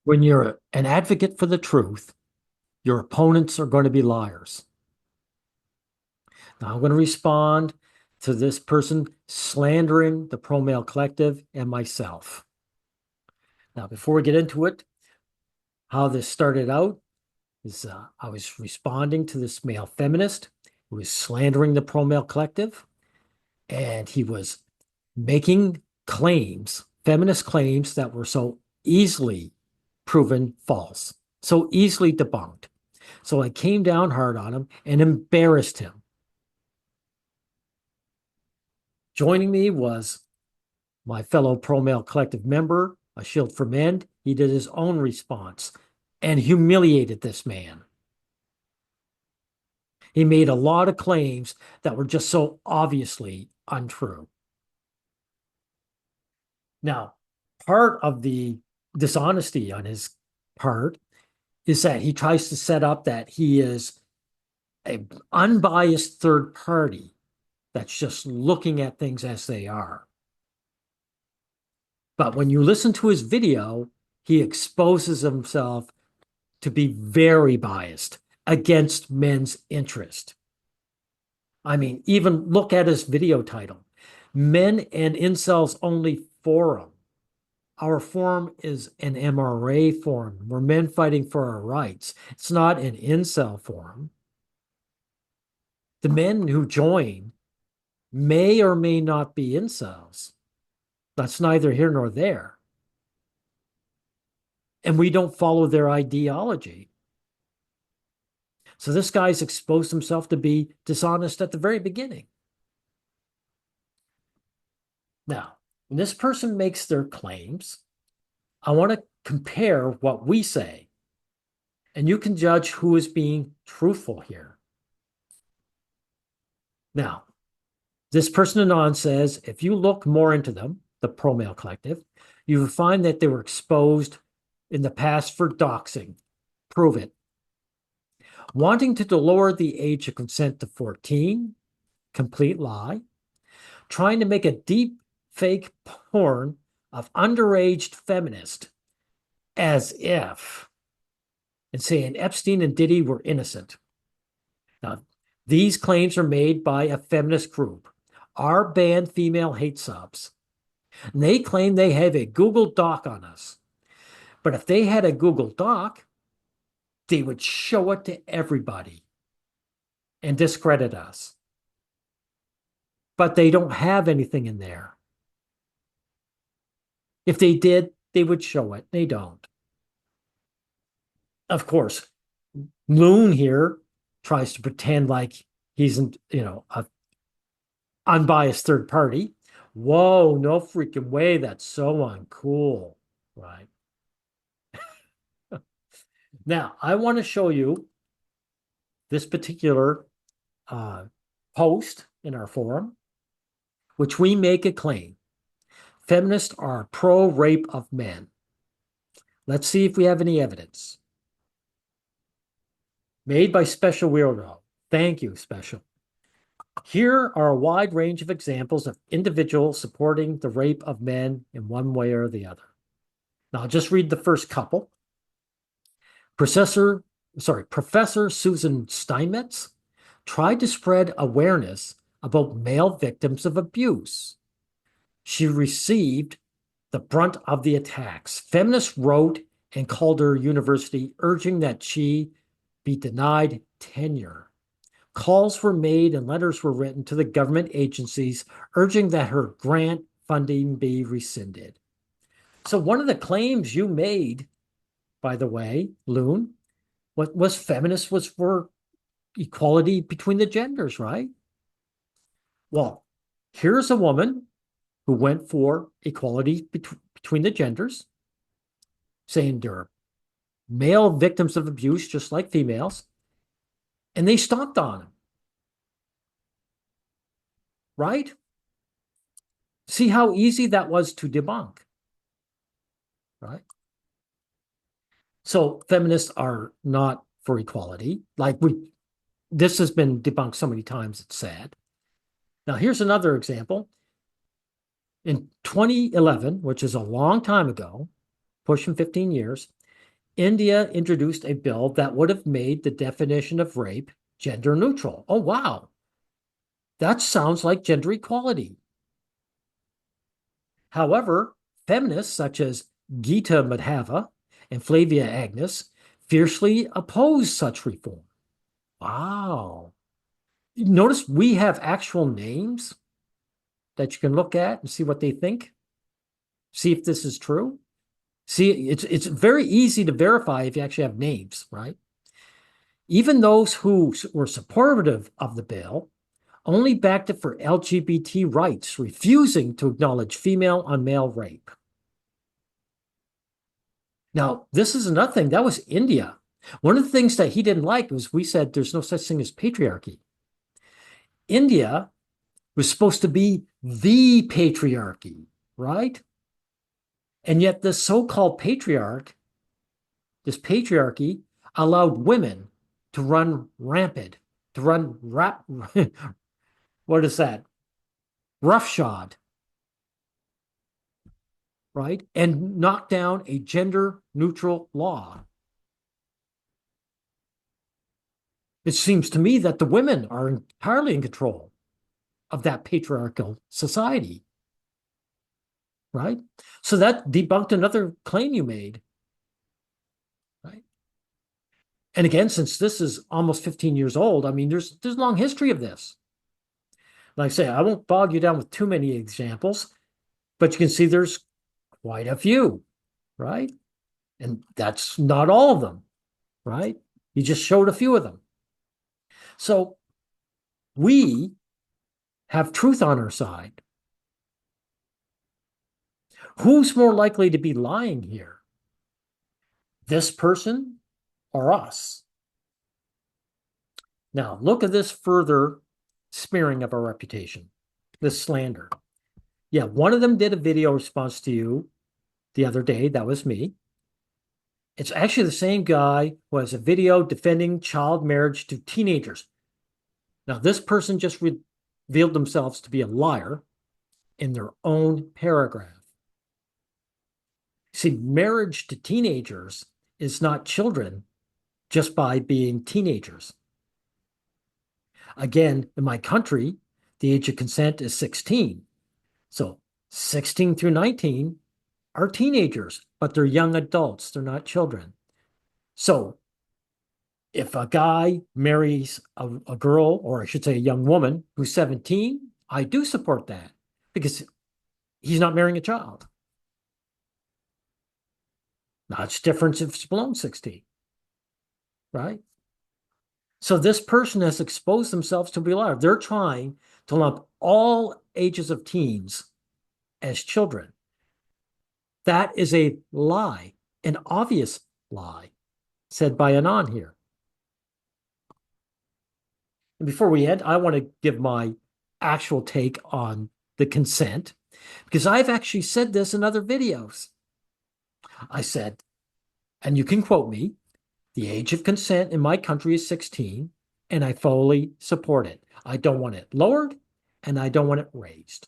When you're an advocate for the truth, your opponents are going to be liars. Now, I'm going to respond to this person slandering the pro male collective and myself. Now, before we get into it, how this started out is I was responding to this male feminist who was slandering the pro male collective, and he was making claims, feminist claims that were so easily proven false, so easily debunked. So I came down hard on him and embarrassed him. Joining me was my fellow pro male collective member, A Shield for Men. He did his own response and humiliated this man. He made a lot of claims that were just so obviously untrue. Now, part of the dishonesty on his part is that he tries to set up that he is an unbiased third party that's just looking at things as they are. But when you listen to his video, he exposes himself to be very biased against men's interest. I mean, even look at his video title, Men and Incels Only Forum. Our forum is an MRA forum. We're men fighting for our rights. It's not an incel forum. The men who join may or may not be incels. That's neither here nor there. And we don't follow their ideology. So this guy's exposed himself to be dishonest at the very beginning. Now, when this person makes their claims, I want to compare what we say, and you can judge who is being truthful here. Now, this person anon says, if you look more into them, the pro male collective, you will find that they were exposed in the past for doxing. Prove it. Wanting to lower the age of consent to 14, complete lie. Trying to make a deep fake porn of underage feminist, as if, and saying Epstein and Diddy were innocent. Now, these claims are made by a feminist group, our band Female Hate Subs. And they claim they have a Google Doc on us. But if they had a Google Doc, they would show it to everybody and discredit us. But they don't have anything in there. If they did, they would show it. They don't. Of course, Loon here tries to pretend like he's, an unbiased third party. Whoa, no freaking way. That's so uncool, right? Now, I want to show you this particular post in our forum, which we make a claim. Feminists are pro-rape of men. Let's see if we have any evidence. Made by Special Weirdo. Thank you, Special. Here are a wide range of examples of individuals supporting the rape of men in one way or the other. Now, I'll just read the first couple. Professor Susan Steinmetz tried to spread awareness about male victims of abuse. She received the brunt of the attacks. Feminists wrote and called her university, urging that she be denied tenure. Calls were made and letters were written to the government agencies, urging that her grant funding be rescinded. So one of the claims you made, by the way, Loon, what was feminist was for equality between the genders, right? Well, here's a woman who went for equality between the genders, saying there are male victims of abuse just like females, and they stomped on them. Right? See how easy that was to debunk, right? So feminists are not for equality. This has been debunked so many times, it's sad. Now, here's another example. In 2011, which is a long time ago, pushing 15 years, India introduced a bill that would have made the definition of rape gender neutral. Oh, wow. That sounds like gender equality. However, feminists such as Geeta Madhava and Flavia Agnes fiercely oppose such reform. Wow. Notice we have actual names that you can look at and see what they think. See if this is true. See, it's very easy to verify if you actually have names, right? Even those who were supportive of the bill only backed it for LGBT rights, refusing to acknowledge female on male rape. Now, this is another thing. That was India. One of the things that he didn't like was we said there's no such thing as patriarchy. India was supposed to be the patriarchy, right? And yet this so-called this patriarchy allowed women to run rampant, to run what is that? Roughshod, right? And knock down a gender neutral law. It seems to me that the women are entirely in control of that patriarchal society, right? So that debunked another claim you made, right? And again, since this is almost 15 years old, I mean, there's a long history of this. Like I say, I won't bog you down with too many examples, but you can see there's quite a few, right? And that's not all of them, right? You just showed a few of them. So we have truth on our side. Who's more likely to be lying here? This person or us? Now, look at this further smearing of our reputation, this slander. Yeah, one of them did a video response to you the other day. That was me. It's actually the same guy who has a video defending child marriage to teenagers. Now, this person just revealed themselves to be a liar in their own paragraph. See, marriage to teenagers is not children just by being teenagers. Again, in my country, the age of consent is 16. So 16 through 19 are teenagers, but they're young adults. They're not children. So if a guy marries a girl, or I should say a young woman who's 17, I do support that because he's not marrying a child. Now, it's different if it's below 16, right? So this person has exposed themselves to be a liar. They're trying to lump all ages of teens as children. That is a lie, an obvious lie, said by Anon here. And before we end, I want to give my actual take on the consent, because I've actually said this in other videos. I said, and you can quote me, the age of consent in my country is 16, and I fully support it. I don't want it lowered, and I don't want it raised.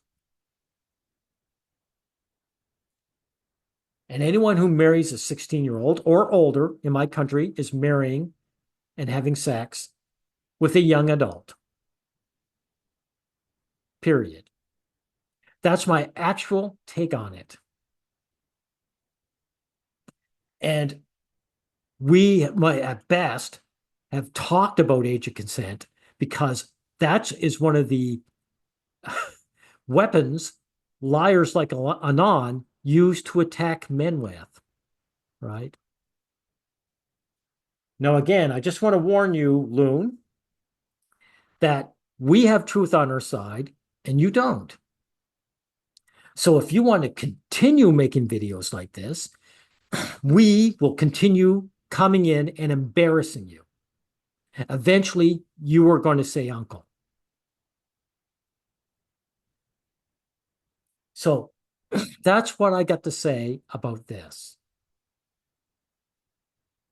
And anyone who marries a 16-year-old or older in my country is marrying and having sex with a young adult. Period. That's my actual take on it. And we might, at best, have talked about age of consent because that is one of the weapons liars like Anon use to attack men with, right? Now, again, I just want to warn you, Loon, that we have truth on our side and you don't. So if you want to continue making videos like this, we will continue coming in and embarrassing you. Eventually, you are going to say uncle. So that's what I got to say about this.